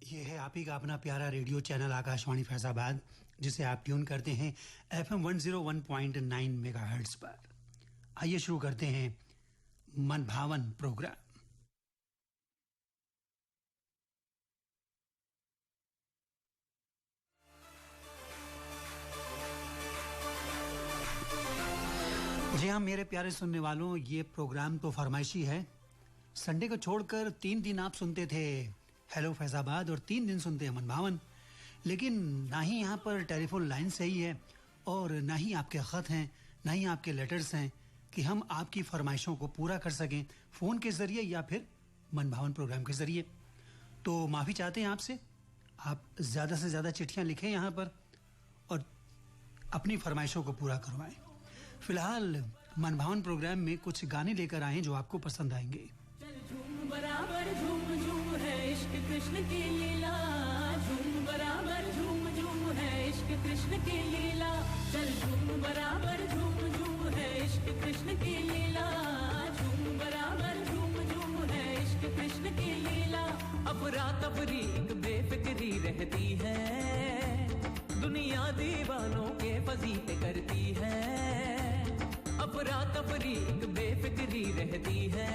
ये है आप ही का अपना प्यारा रेडियो चैनल आकाशवाणी फैजाबाद, जिसे आप ट्यून करते हैं FM 101.9 मेगाहर्ट्ज पर। आइए शुरू करते हैं मन भावन प्रोग्राम। जी हाँ मेरे प्यारे सुनने वालों, ये प्रोग्राम तो फरमाइशी है। संडे को छोड़कर 3 दिन आप सुनते थे हेलो फैजाबाद और 3 दिन सुनते हैं मन भावन, लेकिन ना ही यहाँ पर टेलीफोन लाइन सही है और ना ही आपके ख़त हैं, ना ही आपके लेटर्स हैं कि हम आपकी फरमाइशों को पूरा कर सकें फ़ोन के ज़रिए या फिर मन भावन प्रोग्राम के ज़रिए। तो माफ़ी चाहते हैं आपसे, आप ज़्यादा से ज़्यादा चिट्ठियाँ लिखें यहाँ पर और अपनी फरमाइशों को पूरा करवाएं। फिलहाल मन भावन प्रोग्राम में कुछ गाने लेकर आए जो आपको पसंद आएंगे। चल झूम बराबर झूम झूम है इश्क कृष्ण की लीला, झूम बराबर झूम झूम है इश्क कृष्ण की लीला। चल झूम बराबर झूम झूम है इश्क कृष्ण की लीला, झूम बराबर झूम झूम है इश्क कृष्ण की लीला। अफरा तफरी बेफिक्री रहती है, दुनिया दीवानों के फजीते करती है। अफरा तफरी बेफिक्री रहती है,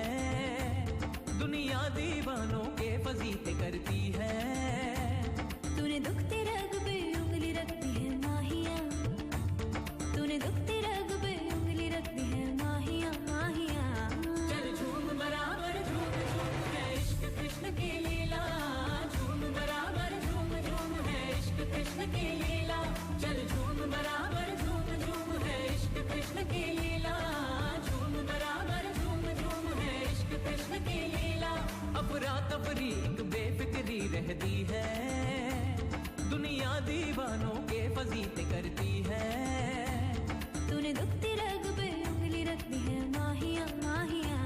दुनिया दीवानों के फजीते करती है। तूने दुख तेरा पे उंगली रखती है माहिया, तूने दुख तेरा पे उंगली रखती है माहिया माहिया। चल झूम बराबर झूम झूम है इश्क कृष्ण की लीला, झूम बराबर झूम झूम है इश्क कृष्ण की लीला। चल झूम बराबर झूम झूम है इश्क कृष्ण की लीला, झूम बराबर झूम झूम है इश्क कृष्ण की लीला। अफरा तफरी बेफिक्री रहती है, दुनिया दीवानों के फजीते करती है। तूने दुख तेरा पे उंगली रखती है माहिया माहिया।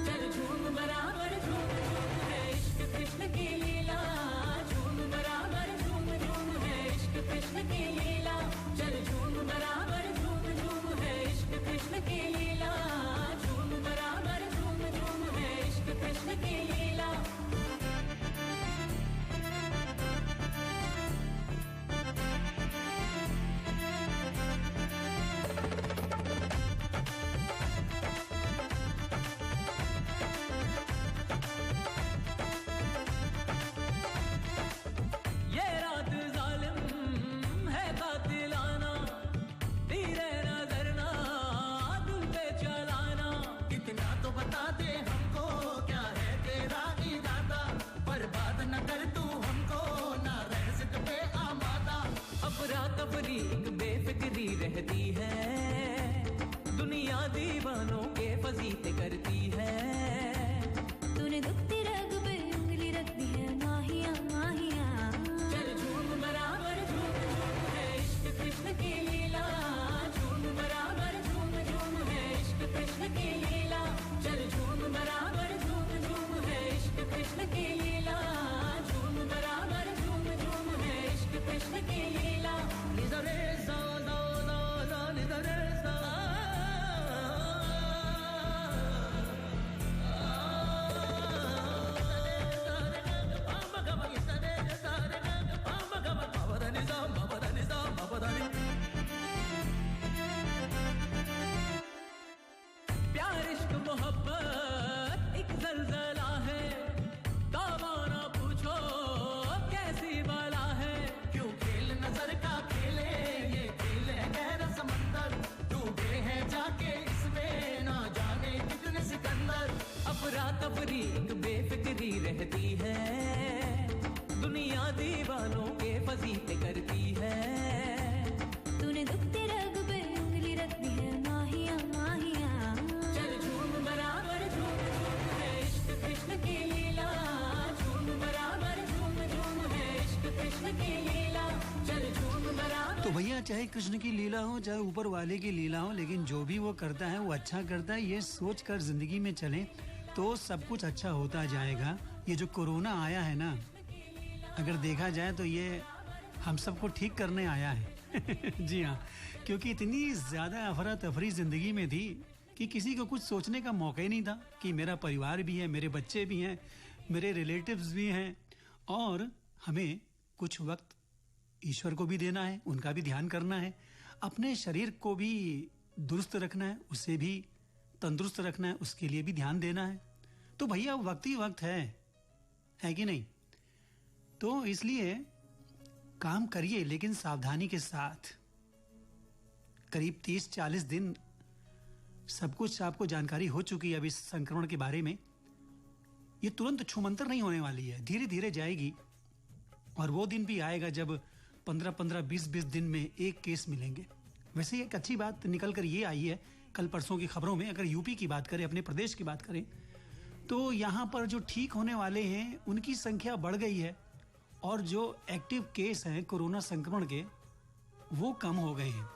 चल झूम बराबर झूम झूम है इश्क कृष्ण की लीला, झूम बराबर झूम झूम है इश्क कृष्ण की लीला। चल झूम बराबर झूम झूम है इश्क कृष्ण की लीला, झूम बराबर झूम झूम है इश्क कृष्ण की लीला। ये रात जालिम है कातिलाना, तेरे नजर ना दिल पे चलाना। कितना तो बता दे हमको क्या है तेरा इरादा, बर्बाद न कर तू हमको ना रह सिक पे आमादा। अफरा तफरी बेफिक्री रहती है, दुनिया दीवानों के फजीते करती है। तूने दुख तेरा पे उंगली रखती है माहिया माहिया। चल झूम बराबर झूम झूम है इश्क कृष्ण की लीला, झूम बराबर झूम झूम है इश्क कृष्ण की लीला। चल झूम बराबर झूम झूम है इश्क कृष्ण की लीला, झूम बराबर झूम झूम है इश्क कृष्ण की लीला। निजरे सा सा सा सा निजरे सा प्यार इश्क मोहब्बत एक जलजला है, दावा ना पूछो कैसी बला है। क्यों खेल नजर का खेले, ये खेल है गहरा समंदर, डूबे हैं जाके इसमें ना जाने कितने सिकंदर। अफरा तफरी बेफिक्री रहती है, दुनिया दीवानों के फजीते करती है। तूने दुख तेरा पे उंगली रखती है माहिया माहिया। चल झूम बराबर झूम झूम है इश्क कृष्ण की लीला, झूम बराबर झूम झूम है इश्क कृष्ण की लीला। चल झूम बराबर। तो भैया चाहे कृष्ण की लीला हो चाहे ऊपर वाले की लीला हो, लेकिन जो भी वो करता है वो अच्छा करता है। ये सोच कर जिंदगी में चलें तो सब कुछ अच्छा होता जाएगा। ये जो कोरोना आया है ना, अगर देखा जाए तो ये हम सबको ठीक करने आया है। जी हाँ, क्योंकि इतनी ज़्यादा अफरा तफरी ज़िंदगी में थी कि किसी को कुछ सोचने का मौका ही नहीं था कि मेरा परिवार भी है, मेरे बच्चे भी हैं, मेरे रिलेटिव्स भी हैं और हमें कुछ वक्त ईश्वर को भी देना है, उनका भी ध्यान करना है, अपने शरीर को भी दुरुस्त रखना है, उसे भी तंदुरुस्त रखना है, उसके लिए भी ध्यान देना है। तो भैया वक्त ही वक्त है कि नहीं? तो इसलिए काम करिए, लेकिन सावधानी के साथ। करीब 30-40 दिन सब कुछ आपको जानकारी हो चुकी है अब इस संक्रमण के बारे में। ये तुरंत छूमंतर नहीं होने वाली है, धीरे धीरे जाएगी। और वो दिन भी आएगा जब 15-15, 20-20 दिन में एक केस मिलेंगे। वैसे एक अच्छी बात निकल कर ये आई है कल परसों की खबरों में, अगर यूपी की बात करें, अपने प्रदेश की बात करें, तो यहाँ पर जो ठीक होने वाले हैं उनकी संख्या बढ़ गई है और जो एक्टिव केस हैं कोरोना संक्रमण के वो कम हो गए हैं।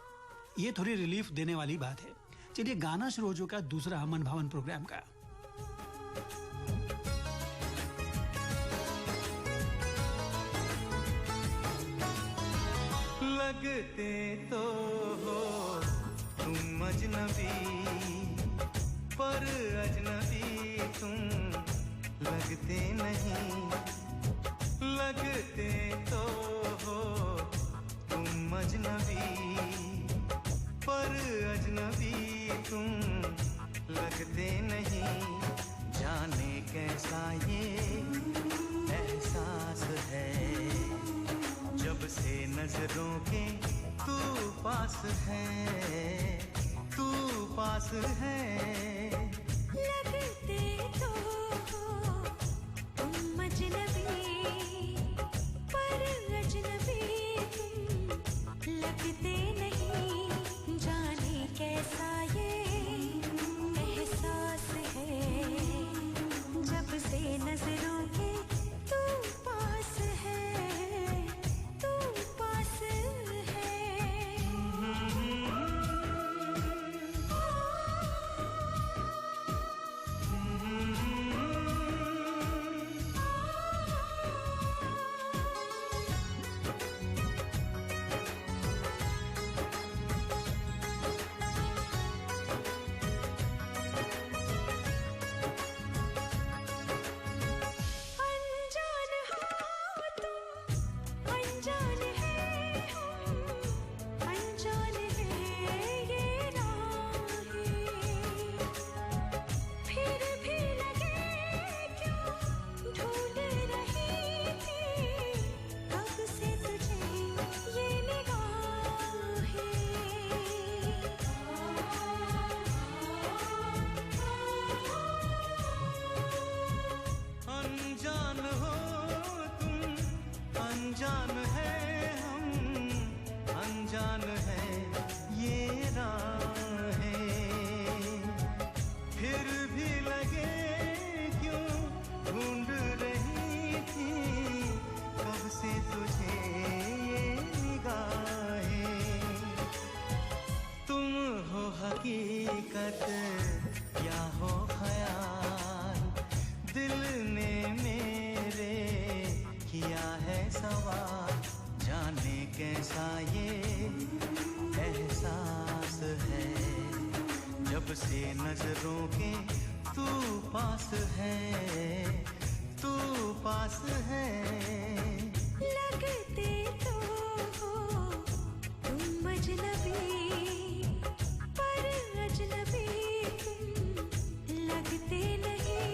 ये थोड़ी रिलीफ देने वाली बात है। चलिए गाना शुरू हो चुका दूसरा मन भावन प्रोग्राम का। लगते तो हो तुम अजनबी, पर अजनबी तुम लगते नहीं। लगते तो हो तुम अजनबी, पर अजनबी तुम लगते नहीं। जाने कैसा ये एहसास है जब से नजरों के तू पास है, तू पास है। लगते तो हो तुम अजनबी, पर अजनबी तुम लगते नहीं। जाने कैसा ये एहसास है जब से नजरों के तू पास है, तू पास है। अनजान हो तुम, अनजान है हम, अनजान है ये राहें। फिर भी लगे क्यों ढूंढ रही थी कब से तुझे ये निगाहें। अनजान हो तुम, अनजान है हम, अनजान है ये राहें। फिर भी लगे क्यों ढूंढ रही थी कब से तुझे ये निगाहें। तुम हो हकीकत या हो ख्याल, दिल ने मेरे किया है सवाल। जाने कैसा ये एहसास है जब से नजरों के तू पास है, तू पास है। लगते तो हो तुम अजनबी, पर अजनबी तुम लगते नहीं।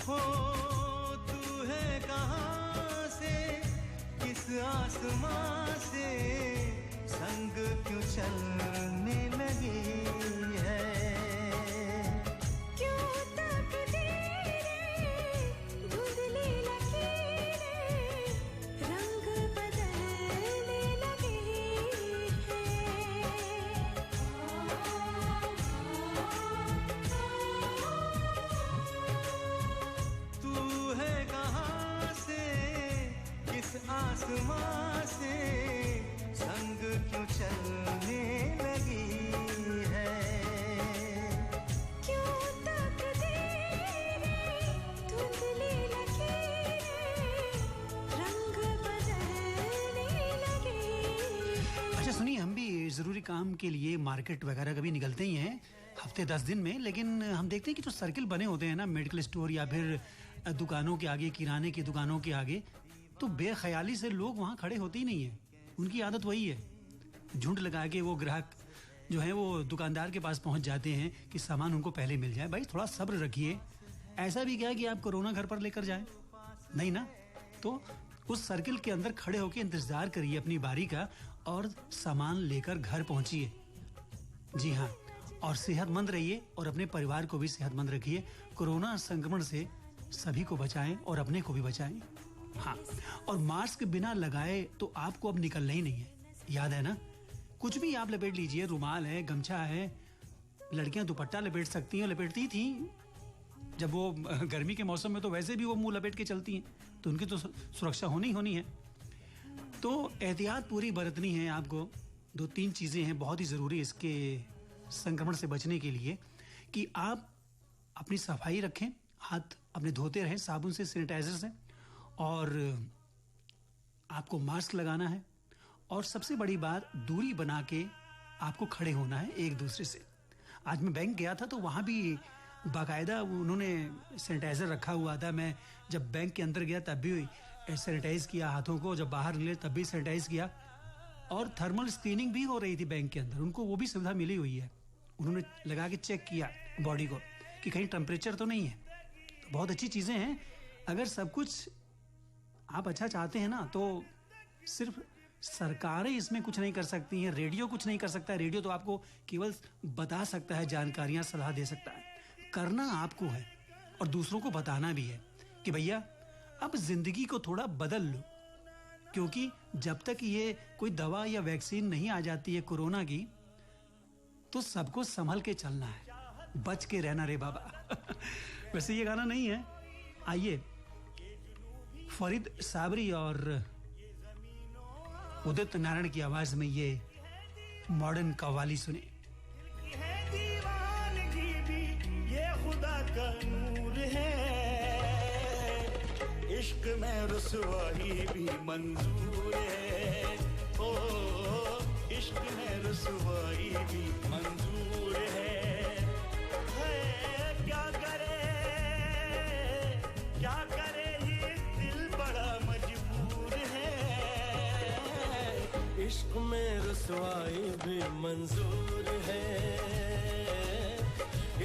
हो तू है कहाँ से, किस आसमां से, संग क्यों चलने लगी है। क्यों तकदीरें धुंधली लकीरें रंग बदलने लगी तू है कहाँ से, किस आसमां आसमां से संग क्यों चलने लगी है क्यों तकदीरें धुंधली लकीरें रंग बदलने लगे। अच्छा सुनिए, हम भी ज़रूरी काम के लिए मार्केट वगैरह कभी निकलते ही हैं हफ्ते 10 दिन में, लेकिन हम देखते हैं कि जो सर्किल बने होते हैं ना मेडिकल स्टोर या फिर दुकानों के आगे, किराने की दुकानों के आगे, तो बेख्याली से लोग वहाँ खड़े होते ही नहीं है। उनकी आदत वही है, झुंड लगा के वो ग्राहक जो है वो दुकानदार के पास पहुँच जाते हैं कि सामान उनको पहले मिल जाए। भाई थोड़ा सब्र रखिए, ऐसा भी क्या है कि आप कोरोना घर पर लेकर जाए, नहीं ना। तो उस सर्किल के अंदर खड़े होकर इंतजार करिए अपनी बारी का और सामान लेकर घर पहुंचिए। जी हाँ, और सेहतमंद रहिए और अपने परिवार को भी सेहतमंद रखिए। कोरोना संक्रमण से सभी को बचाएं और अपने को भी बचाएं। हाँ, और मास्क बिना लगाए तो आपको अब निकलना ही नहीं है, याद है ना। कुछ भी आप लपेट लीजिए, रुमाल है, गमछा है, लड़कियां दुपट्टा लपेट सकती हैं, लपेटती थी जब वो गर्मी के मौसम में, तो वैसे भी वो मुंह लपेट के चलती हैं, तो उनकी तो सुरक्षा होनी ही होनी है। तो एहतियात पूरी बरतनी है आपको। 2-3 चीज़ें हैं बहुत ही ज़रूरी इसके संक्रमण से बचने के लिए, कि आप अपनी सफाई रखें, हाथ अपने धोते रहें साबुन से, सैनिटाइजर से, और आपको मास्क लगाना है, और सबसे बड़ी बात दूरी बना के आपको खड़े होना है एक दूसरे से। आज मैं बैंक गया था तो वहाँ भी बाकायदा उन्होंने सैनिटाइजर रखा हुआ था। मैं जब बैंक के अंदर गया तब भी सैनिटाइज किया हाथों को, जब बाहर निकले तब भी सैनिटाइज किया, और थर्मल स्क्रीनिंग भी हो रही थी बैंक के अंदर। उनको वो भी सुविधा मिली हुई है, उन्होंने लगा के चेक किया बॉडी को कि कहीं टेम्परेचर तो नहीं है। तो बहुत अच्छी चीज़ें हैं। अगर सब कुछ आप अच्छा चाहते हैं ना, तो सिर्फ सरकारें इसमें कुछ नहीं कर सकती हैं, रेडियो कुछ नहीं कर सकता है। रेडियो तो आपको केवल बता सकता है, जानकारियाँ, सलाह दे सकता है। करना आपको है और दूसरों को बताना भी है कि भैया अब जिंदगी को थोड़ा बदल लो, क्योंकि जब तक ये कोई दवा या वैक्सीन नहीं आ जाती है कोरोना की, तो सबको संभल के चलना है, बच के रहना रे बाबा। वैसे ये गाना नहीं है, आइए फरीद साबरी और उदित नारायण की आवाज में ये मॉडर्न कव्वाली सुने। है दीवानगी भी ये खुदा का नूर है, इश्क में रुसवाई भी मंजूर है, ओ इश्क में रुसवाई भी मंजूर है। क्या करे ये दिल बड़ा मजबूर है, इश्क में रुसवाई भी मंजूर है,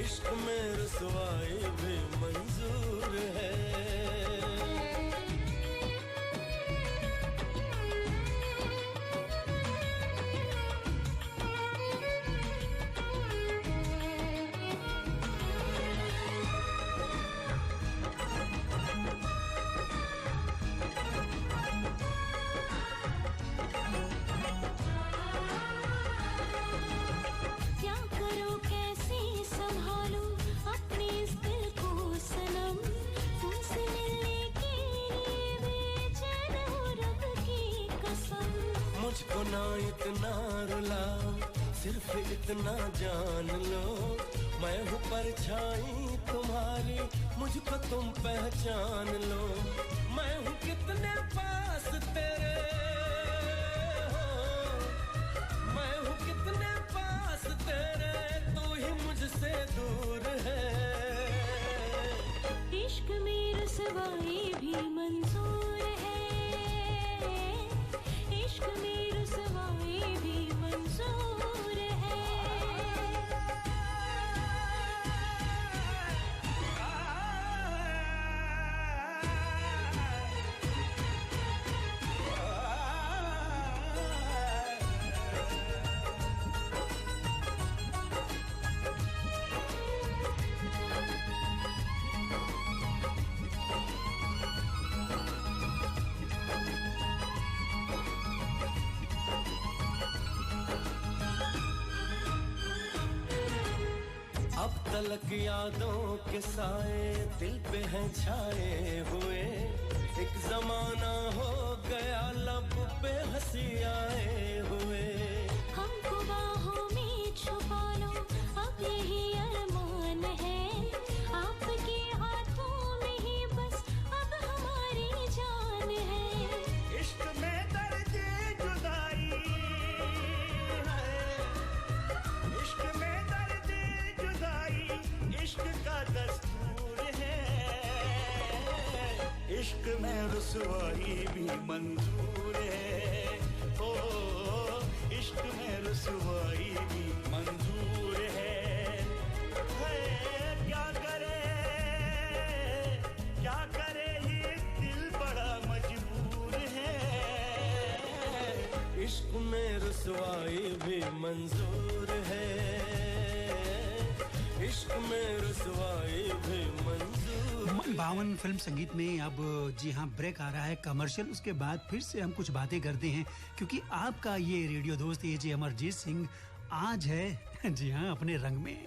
इश्क में रुसवाई भी मंजूर है। मुझको ना इतना रुलाओ, सिर्फ इतना जान लो, मैं हूँ परछाई तुम्हारी, मुझको तुम पहचान लो। मैं हूँ कितने पास तेरे हो, मैं हूँ कितने पास तेरे, तू ही मुझसे दूर है। इश्क में रुसवाई भी मंजूर है, इश्क में रुसवाई भी मंजूर है। अब तलक यादों के साए दिल पे हैं छाए हुए, एक जमाना होगा गया लब पे हंसी आए हुए हमको बाहों में छुपा लो अब यही अरमान है आपके हाथों में ही बस अब हमारी जान है इश्क में दर्द जुदाई है इश्क में दर्द जुदाई इश्क का दस्तूर है इश्क में रुसवाई भी मंजूर है ओ इश्क में रुसवाई भी मंजूर है क्या करे ये दिल बड़ा मजबूर है इश्क में रुसवाई भी मंजूर है इश्क में रुसवाई भी मंजूर मन भावन फिल्म संगीत में अब जी हाँ ब्रेक आ रहा है कमर्शियल उसके बाद फिर से हम कुछ बातें करते हैं क्योंकि आपका ये रेडियो दोस्त ये जी अमरजीत सिंह आज है जी हाँ अपने रंग में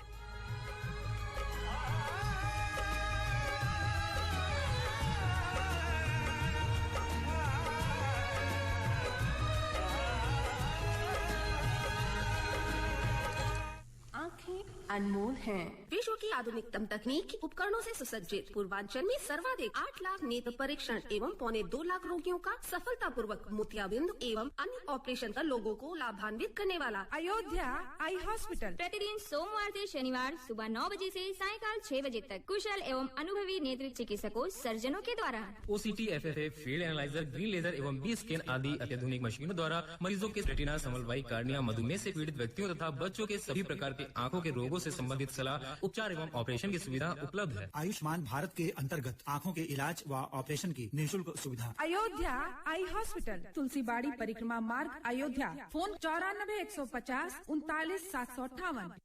अनमोल हैं। विश्व की आधुनिकतम तकनीक उपकरणों से सुसज्जित पूर्वांचल में सर्वाधिक 8 लाख नेत्र परीक्षण एवं 1.25 लाख रोगियों का सफलतापूर्वक मोतियाबिंद एवं अन्य ऑपरेशन कर लोगों को लाभान्वित करने वाला अयोध्या आई हॉस्पिटल प्रतिदिन सोमवार से शनिवार सुबह 9 बजे से सायंकाल 6 बजे तक कुशल एवं अनुभवी नेत्र चिकित्सकों सर्जनों के द्वारा OCT, FFA, field analyser, green laser एवं बी स्कैन आदि अत्याधुनिक मशीनों द्वारा मरीजों के रेटिना, समलवायी कार्निया, मधुमेह से पीड़ित व्यक्तियों तथा बच्चों के सभी प्रकार के आंखों के रोगों से संबंधित सलाह, उपचार एवं ऑपरेशन की सुविधा उपलब्ध है। आयुष्मान भारत के अंतर्गत आंखों के इलाज व ऑपरेशन की निःशुल्क सुविधा। अयोध्या आई हॉस्पिटल, तुलसीबाड़ी परिक्रमा मार्ग, अयोध्या। फोन 94 150 39 758।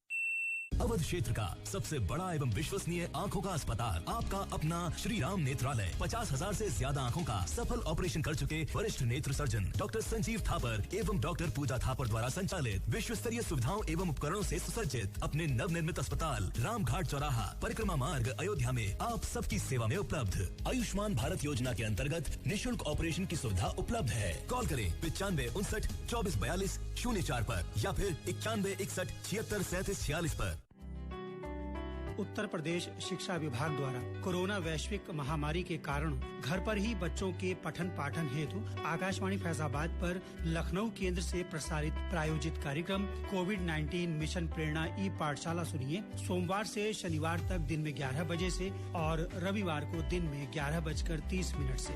अवध क्षेत्र का सबसे बड़ा एवं विश्वसनीय आंखों का अस्पताल आपका अपना श्री राम नेत्रालय 50,000 से ज्यादा आंखों का सफल ऑपरेशन कर चुके वरिष्ठ नेत्र सर्जन डॉक्टर संजीव थापर एवं डॉक्टर पूजा थापर द्वारा संचालित विश्व स्तरीय सुविधाओं एवं उपकरणों से सुसज्जित अपने नवनिर्मित अस्पताल रामघाट चौराहा परिक्रमा मार्ग अयोध्या में आप सबकी सेवा में उपलब्ध। आयुष्मान भारत योजना के अंतर्गत निःशुल्क ऑपरेशन की सुविधा उपलब्ध है। कॉल करें 95 59 24 42 04 पर या फिर 91 61 76 37 46 पर। उत्तर प्रदेश शिक्षा विभाग द्वारा कोरोना वैश्विक महामारी के कारण घर पर ही बच्चों के पठन पाठन हेतु आकाशवाणी फैजाबाद पर लखनऊ केंद्र से प्रसारित प्रायोजित कार्यक्रम कोविड-19 मिशन प्रेरणा ई पाठशाला सुनिए सोमवार से शनिवार तक दिन में 11 बजे से और रविवार को दिन में 11:30 से।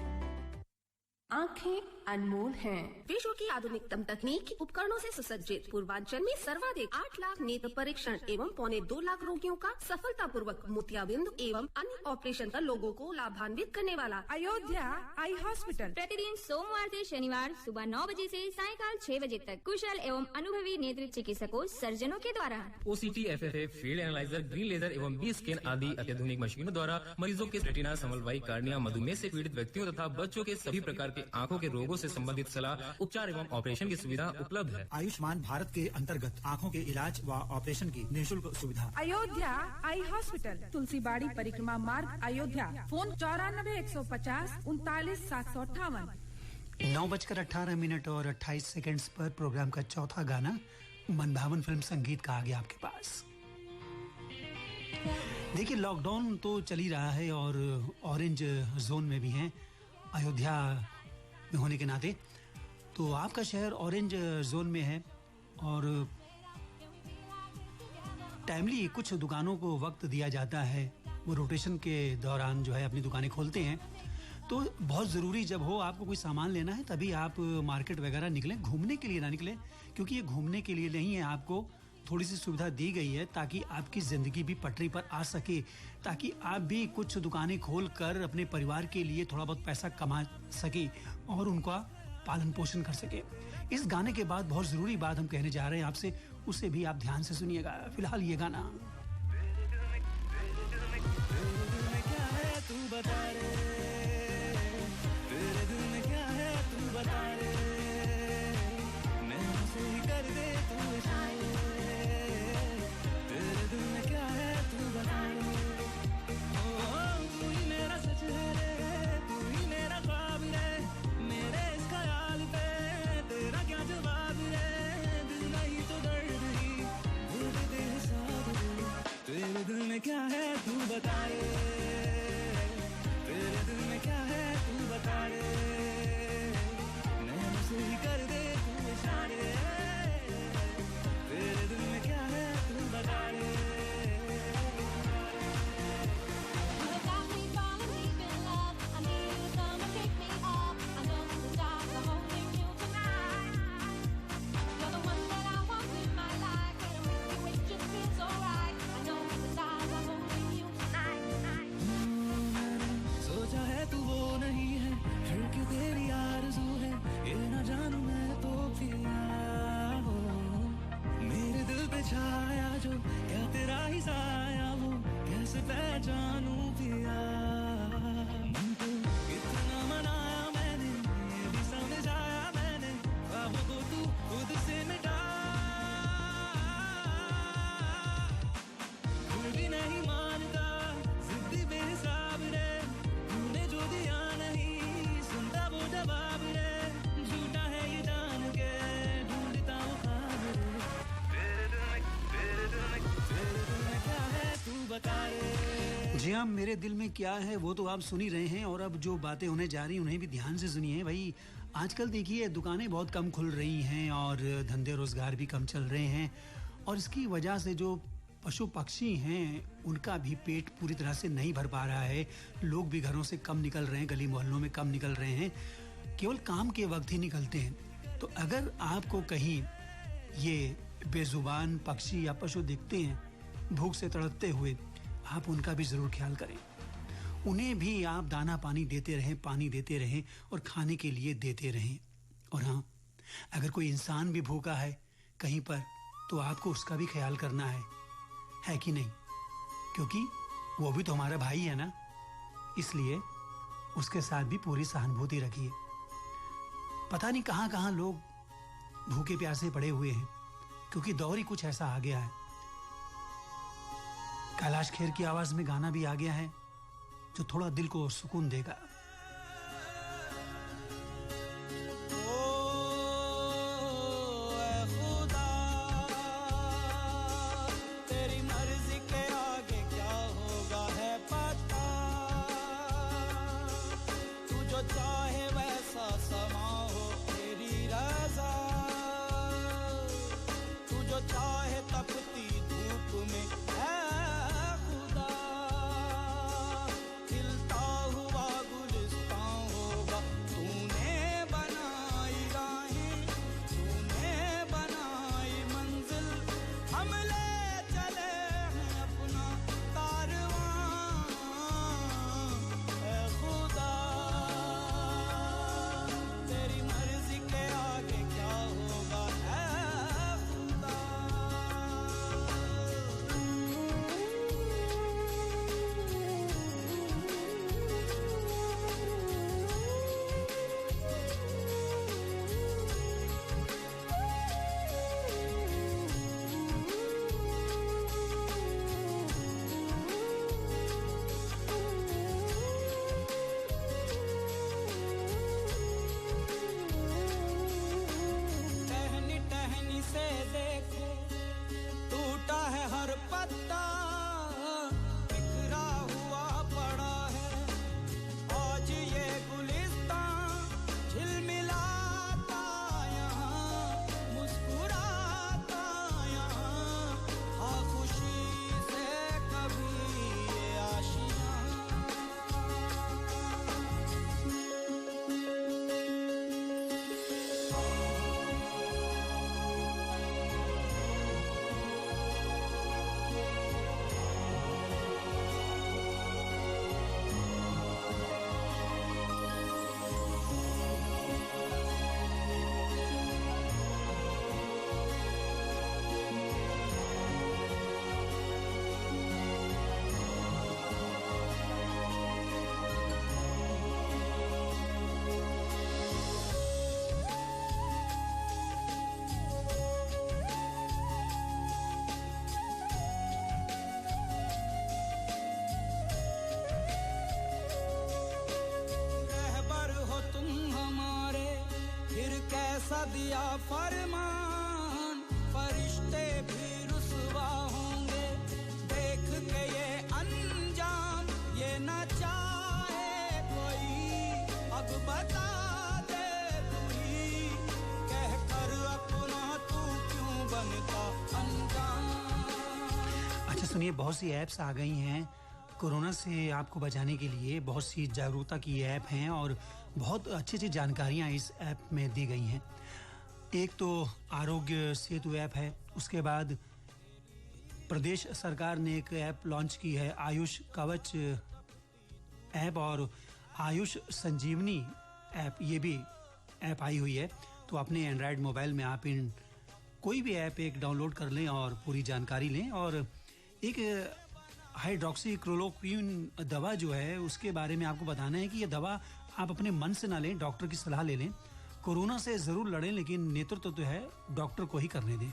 आँखें अनमोल हैं। विश्व की आधुनिकतम तकनीक उपकरणों से सुसज्जित पूर्वांचल में सर्वाधिक 8 लाख नेत्र परीक्षण एवं 1.25 लाख रोगियों का सफलतापूर्वक मोतियाबिंद एवं अन्य ऑपरेशन कर लोगों को लाभान्वित करने वाला अयोध्या आई हॉस्पिटल। प्रतिदिन सोमवार से शनिवार सुबह 9 बजे से सायंकाल 6 बजे तक कुशल एवं अनुभवी नेत्र चिकित्सकों सर्जनों के द्वारा OCT, FFA, field analyser, green laser एवं बी स्कैन आदि अत्याधुनिक मशीनों द्वारा मरीजों के रेटिना, समलवायी कार्निया, मधुमेह से पीड़ित व्यक्तियों तथा बच्चों के सभी प्रकार के आंखों के रोगों से संबंधित सलाह, उपचार एवं ऑपरेशन की सुविधा उपलब्ध है। आयुष्मान भारत के अंतर्गत आंखों के इलाज व ऑपरेशन की निःशुल्क सुविधा। अयोध्या आई हॉस्पिटल, तुलसीबाड़ी परिक्रमा मार्ग अयोध्या। फोन 94 150 39 758। 9:18 और 28 सेकंड्स पर प्रोग्राम का चौथा गाना मनभावन फिल्म संगीत का आ गया आपके पास। देखिए लॉकडाउन तो चल ही रहा है और ऑरेंज जोन में भी हैं अयोध्या में होने के नाते, तो आपका शहर ऑरेंज जोन में है और टाइमली कुछ दुकानों को वक्त दिया जाता है, वो रोटेशन के दौरान जो है अपनी दुकानें खोलते हैं। तो बहुत ज़रूरी जब हो आपको कोई सामान लेना है तभी आप मार्केट वगैरह निकलें, घूमने के लिए ना निकलें, क्योंकि ये घूमने के लिए नहीं है, आपको थोड़ी सी सुविधा दी गई है ताकि आपकी ज़िंदगी भी पटरी पर आ सके, ताकि आप भी कुछ दुकानें खोल कर अपने परिवार के लिए थोड़ा बहुत पैसा कमा सके और उनका पालन पोषण कर सके। इस गाने के बाद बहुत ज़रूरी बात हम कहने जा रहे हैं आपसे, उसे भी आप ध्यान से सुनिएगा। फिलहाल ये गाना मेरा सच है रे, तू ही मेरा ख्वाब रे, मेरे इस जी हाँ, मेरे दिल में क्या है वो तो आप सुन ही रहे हैं, और अब जो बातें होने जा रही हैं उन्हें भी ध्यान से सुनिए भाई। आजकल देखिए दुकानें बहुत कम खुल रही हैं और धंधे रोजगार भी कम चल रहे हैं, और इसकी वजह से जो पशु पक्षी हैं उनका भी पेट पूरी तरह से नहीं भर पा रहा है। लोग भी घरों से कम निकल रहे हैं, गली मोहल्लों में कम निकल रहे हैं, केवल काम के वक्त ही निकलते हैं। तो अगर आपको कहीं ये बेजुबान पक्षी या पशु दिखते हैं भूख से तड़पते हुए, आप उनका भी ज़रूर ख्याल करें। उन्हें भी आप दाना पानी देते रहें, पानी देते रहें और खाने के लिए देते रहें। और हाँ, अगर कोई इंसान भी भूखा है कहीं पर तो आपको उसका भी ख्याल करना है कि नहीं? क्योंकि वो भी तो हमारा भाई है ना, इसलिए उसके साथ भी पूरी सहानुभूति रखिए। पता नहीं कहाँ कहाँ लोग भूखे प्यासे पड़े हुए हैं, क्योंकि दौर ही कुछ ऐसा आ गया है। कैलाश खेर की आवाज में गाना भी आ गया है जो थोड़ा दिल को सुकून देगा। तेरी मर्जी के आगे क्या होगा है पता, तू जो चाहे वैसा समा हो तेरी रजा, तू जो चाहे तपती धूप में है खुदा, खिलता हुआ गुलिस्तान होगा तूने बनाई राहें, तूने बनाई मंजिल, हम ले चले हैं अपना कारवां है खुदा, तेरी मर्जी के आगे क्या होगा है खुदा। टहनी टहनी से देखो टूटा है हर पत्ता, बिखरा हुआ पड़ा है आज ये गुलिस्तान, झिलमिलाता यहाँ मुस्कुराता यहाँ, हाँ खुशी से कभी ये आशियाँ। रहबर हो तुम हमारे, फिर कैसा दिया फरमान, फरिश्ते भी रुसवा होंगे देख के ये अंजाम, ये न चाहे कोई अब बता दे तू ही, कह कर अपना तू क्यों बनता अनजान। अच्छा सुनिए, बहुत सी ऐप्स आ गई हैं कोरोना से आपको बचाने के लिए। बहुत सी जागरूकता की ऐप हैं और बहुत अच्छी अच्छी जानकारियां इस ऐप में दी गई हैं। एक तो आरोग्य सेतु ऐप है, उसके बाद प्रदेश सरकार ने एक ऐप लॉन्च की है आयुष कवच ऐप, और आयुष संजीवनी ऐप, ये भी ऐप आई हुई है। तो अपने एंड्रॉयड मोबाइल में आप इन कोई भी ऐप एक डाउनलोड कर लें और पूरी जानकारी लें। और एक हाइड्रोक्सी क्लोरोक्विन दवा जो है उसके बारे में आपको बताना है कि ये दवा आप अपने मन से ना लें, डॉक्टर की सलाह ले लें। कोरोना से जरूर लड़ें, लेकिन नेतृत्व तो है डॉक्टर को ही करने दें।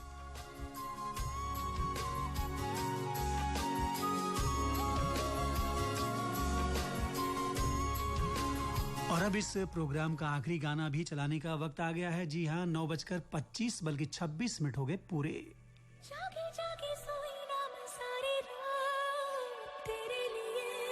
और अब इस प्रोग्राम का आखिरी गाना भी चलाने का वक्त आ गया है। जी हाँ, 9:25 बल्कि 26 मिनट हो गए पूरे। जागे जागे सोई ना मैं सारी रात तेरे लिए,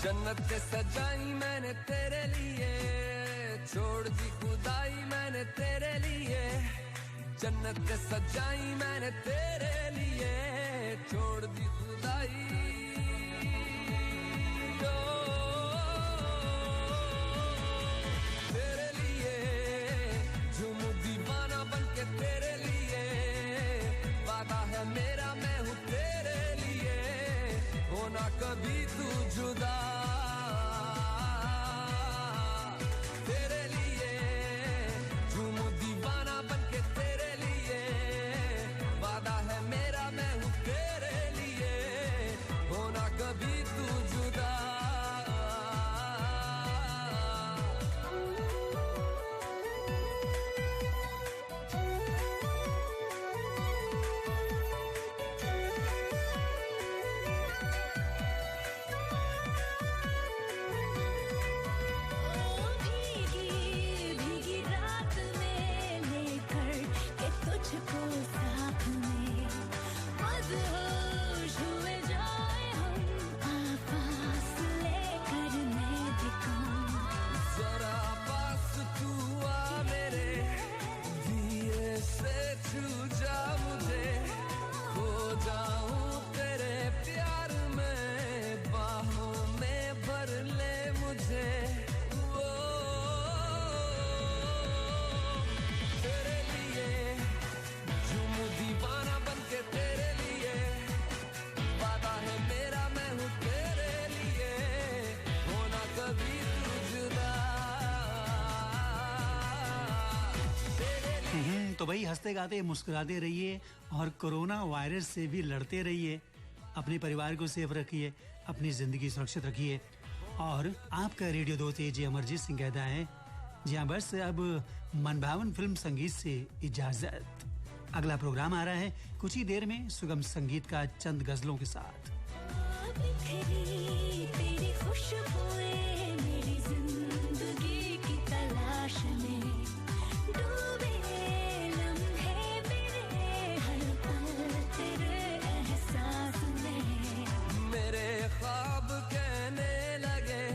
जन्नत सजाई मैंने तेरे लिए, छोड़ दी खुदाई मैंने तेरे लिए, जन्नत सजाई मैंने तेरे लिए, छोड़ दी खुदाई। तेरे लिए झूमूं दीवाना बनके तेरे लिए, वादा है मेरा मैं हूँ तेरे लिए, होना कभी तू जुदा। तेरे लिए झूमूं दीवाना बनके तेरे लिए, वादा है मेरा मैं हूँ तेरे लिए, होना कभी तू जुदा। तो भाई हंसते गाते मुस्कुराते रहिए और कोरोना वायरस से भी लड़ते रहिए, अपने परिवार को सेफ रखिए, अपनी जिंदगी सुरक्षित रखिए। और आपका रेडियो दोस्त जे अमरजीत सिंह कहता है जी हाँ, बस अब मनभावन फिल्म संगीत से इजाजत। अगला प्रोग्राम आ रहा है कुछ ही देर में, सुगम संगीत का चंद गजलों के साथ। तेरी खुशबुएं मेरी जिंदगी की तलाश में, डूबे लम्हे मेरे हर पल तेरे एहसास में। मेरे ख्वाब कहने लगे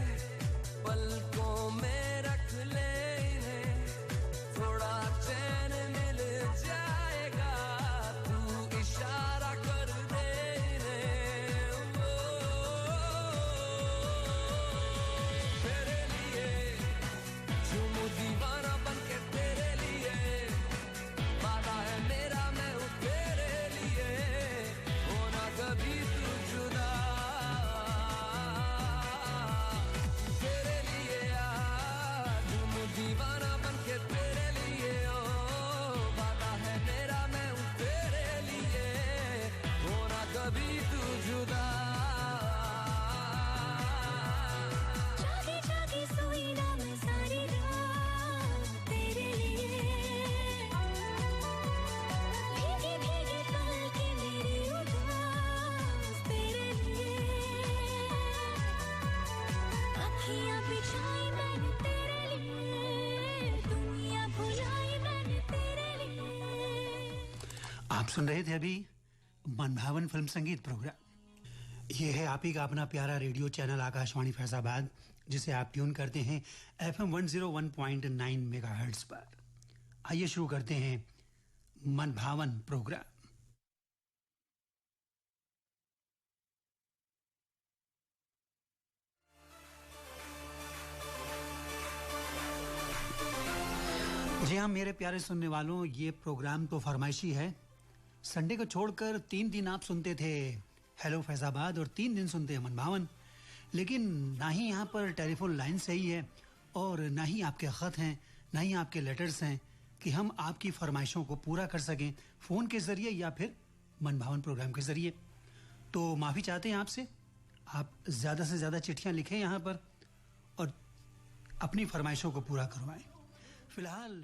पलकों में रख ले इन्हें, थोड़ा चैन मिल जाएगा तू इशारा कर दे इन्हें। तेरे लिए झूमूं दीवाना बनके तेरे लिए, वादा है मेरा मैं हूँ तेरे लिए, होना कभी तू जुदा। तेरे लिए झूमूं दीवाना बनके तेरे लिए, ओ वादा है मेरा मैं हूँ तेरे लिए, होना कभी तू जुदा। जागी जागी सोई ना मैं सारी रात तेरे लिए, भीगी भीगी पलकें मेरी उदास तेरे लिए, अखियां बिछाई मैंने तेरे लिए, दुनिया भुलाई मैंने तेरे लिए। आप सुन रहे थे अभी मनभावन फिल्म संगीत प्रोग्राम। ये है आप ही का अपना प्यारा रेडियो चैनल आकाशवाणी फैजाबाद, जिसे आप ट्यून करते हैं FM 101.9 मेगाहर्ट्ज पर। आइए शुरू करते हैं मनभावन प्रोग्राम। जी हाँ मेरे प्यारे सुनने वालों, ये प्रोग्राम तो फरमाइशी है। संडे को छोड़कर 3 दिन आप सुनते थे हेलो फैजाबाद और 3 दिन सुनते हैं मनभावन, लेकिन ना ही यहाँ पर टेलीफोन लाइन सही है और ना ही आपके ख़त हैं, ना ही आपके लेटर्स हैं कि हम आपकी फरमाइशों को पूरा कर सकें फ़ोन के ज़रिए या फिर मनभावन प्रोग्राम के ज़रिए। तो माफ़ी चाहते हैं आपसे, आप ज़्यादा से ज़्यादा चिट्ठियाँ लिखें यहाँ पर और अपनी फरमाइशों को पूरा करवाएं। फिलहाल